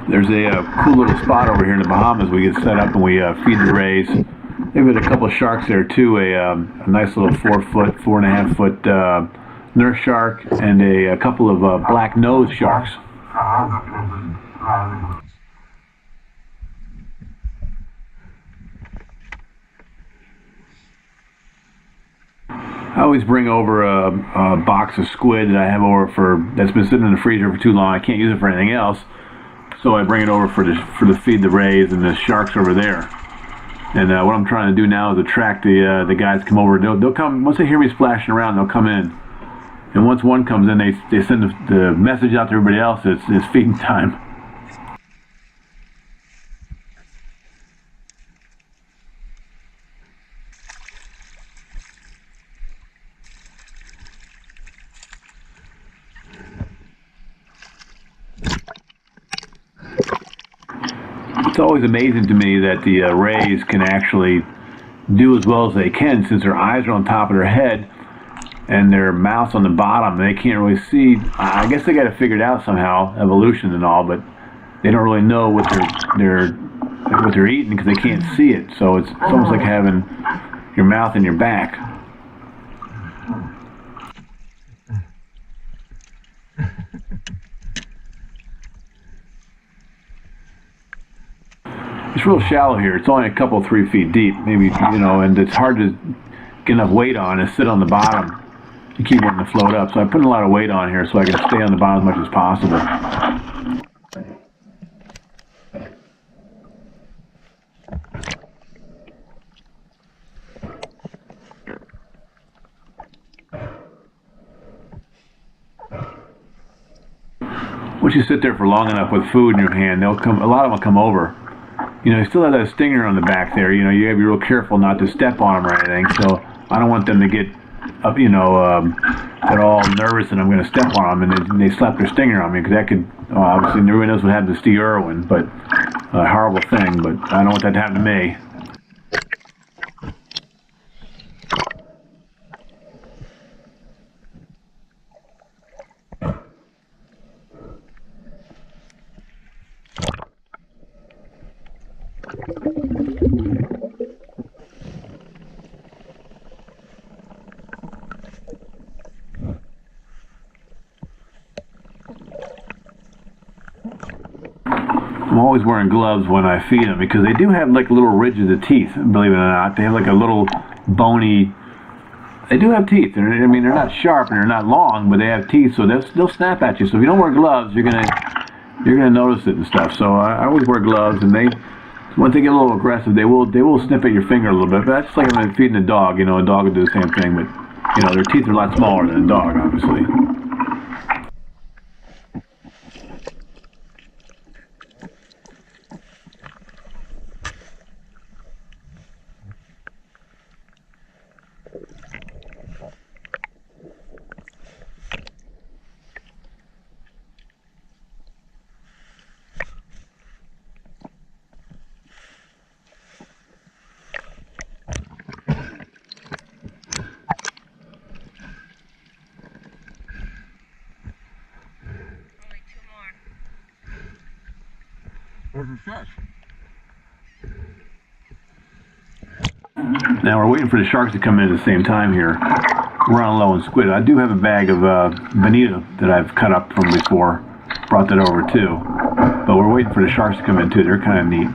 There's a cool little spot over here in the Bahamas. We get set up and we feed the rays. They've got a couple of sharks there too. A nice little 4-foot, 4.5-foot nurse shark, and a couple of black nose sharks. I always bring over a box of squid that I have over that's been sitting in the freezer for too long. I can't use it for anything else, so I bring it over for to feed the rays and the sharks over there. And what I'm trying to do now is attract the guys to come over. They'll come once they hear me splashing around. They'll come in, and once one comes in, they send the message out to everybody else. It's feeding time. It's always amazing to me that the rays can actually do as well as they can, since their eyes are on top of their head and their mouth's on the bottom. They can't really see. I guess they got to figure it out somehow, evolution and all, but they don't really know what they're eating because they can't see it. So it's almost like having your mouth in your back. It's real shallow here. It's only a couple, 3 feet deep, maybe, and it's hard to get enough weight on and sit on the bottom. You keep wanting to float up. So I put a lot of weight on here so I can stay on the bottom as much as possible. Once you sit there for long enough with food in your hand, a lot of them will come over. You still have that stinger on the back there. You got to be real careful not to step on them or anything. So I don't want them to get up, get all nervous and I'm going to step on them and they slap their stinger on me, because that could, obviously everybody knows what happened to Steve Irwin, but a horrible thing, but I don't want that to happen to me. I'm always wearing gloves when I feed them, because they do have like little ridges of teeth, believe it or not. They have like a little bony, they do have teeth. They're not sharp and they're not long, but they have teeth, so they'll snap at you. So if you don't wear gloves, you're gonna notice it and stuff. So I always wear gloves, and once they get a little aggressive, they will snip at your finger a little bit. But that's just like when I'm feeding a dog. A dog will do the same thing, but their teeth are a lot smaller than a dog, obviously. Now we're waiting for the sharks to come in at the same time here. We're on low on squid. I do have a bag of bonito that I've cut up from before. Brought that over too. But we're waiting for the sharks to come in too. They're kind of neat.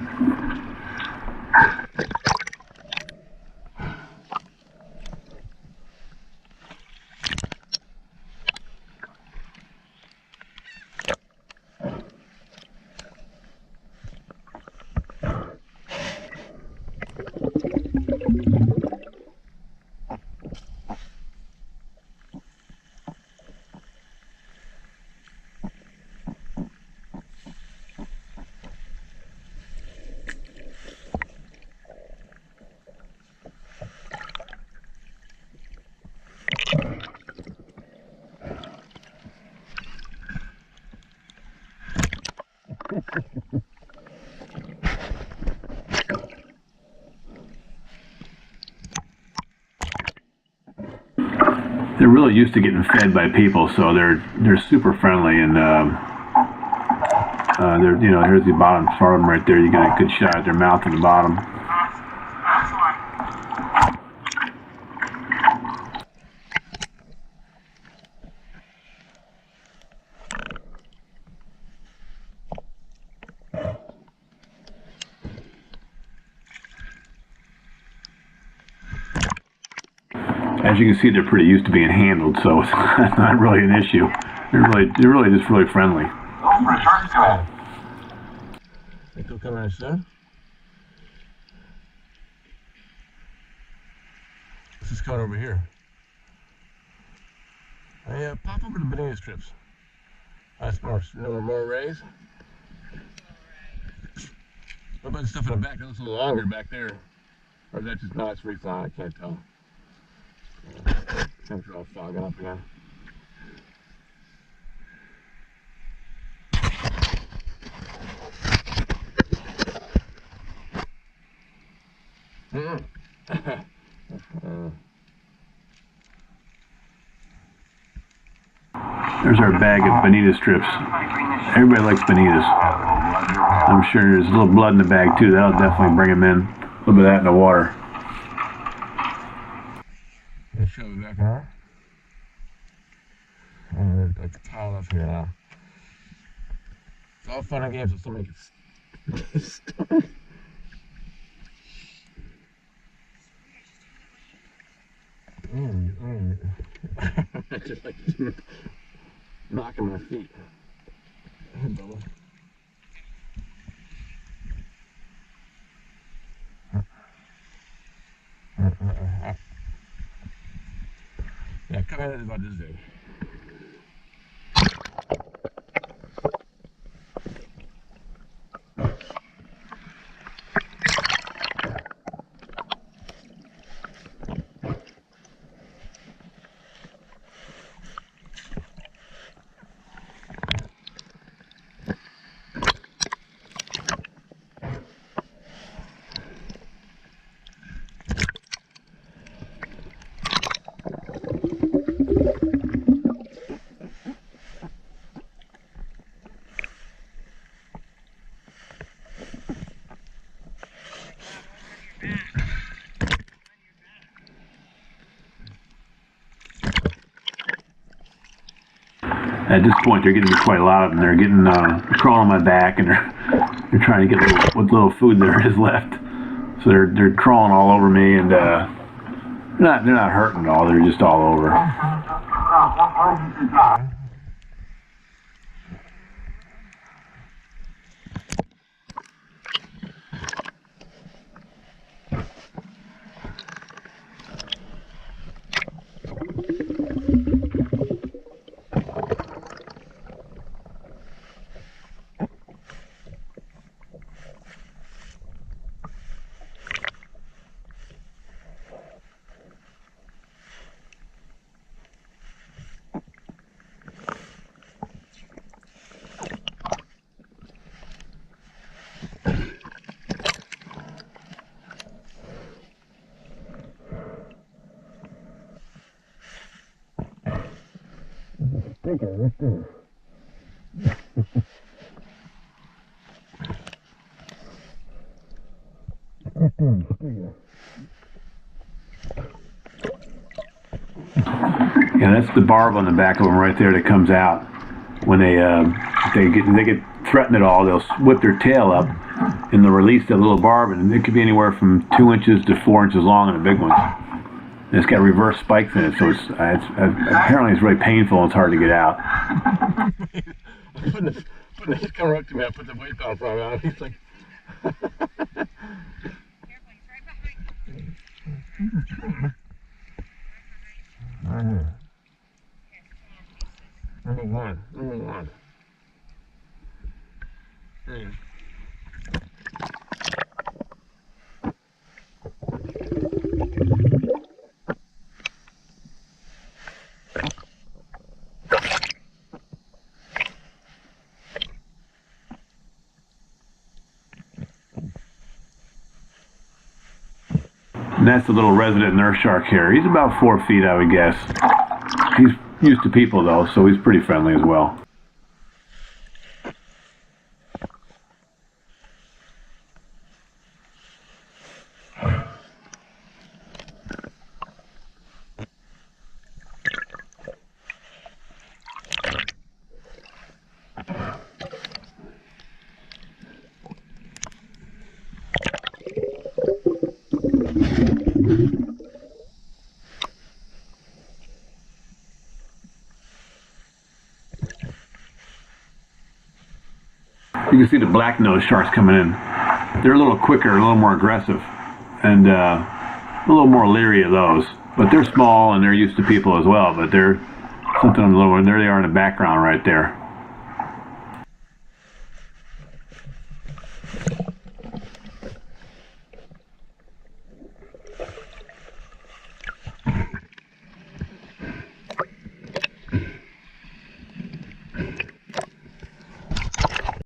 They're really used to getting fed by people, so they're super friendly, and here's the bottom part of them right there. You get a good shot at their mouth at the bottom. As you can see, they're pretty used to being handled, so it's not really an issue. They're really just really friendly. Think they'll come out soon. This is coming over here. Hey, pop over to banana strips. That's more rays. What about the stuff in the back? That looks a little longer back there. Or is that just, no, it's reflying, I can't tell. Things are all fogging up again. There's our bag of bonita strips. Everybody likes bonitas. I'm sure there's a little blood in the bag too. That'll definitely bring them in. A little bit of that in the water. Let's shove it back on. Oh, there's a towel up here now. It's all fun and games until somebody gets stuck. I just like knocking my feet. Hey, Bella. Yeah, come in about this big. At this point, they're getting quite a lot of them. They're getting crawling on my back, and they're trying to get what little food there is left. So they're crawling all over me, and they're not hurting at all. They're just all over. Bigger, right there. Yeah, that's the barb on the back of them right there that comes out. When they get threatened at all, they'll whip their tail up and they'll release that little barb, and it could be anywhere from 2 inches to 4 inches long in the big ones. And it's got reverse spikes in it, so apparently it's really painful and it's hard to get out. He's coming up to me. I put the weight belt from on. He's like, Careful, he's right behind you. right here. Number one. There. And that's the little resident nurse shark here. He's about 4 feet, I would guess. He's used to people though, so he's pretty friendly as well. You can see the black nose sharks coming in. They're a little quicker, a little more aggressive, and a little more leery of those. But they're small and they're used to people as well. But they're something a little. There they are in the background right there.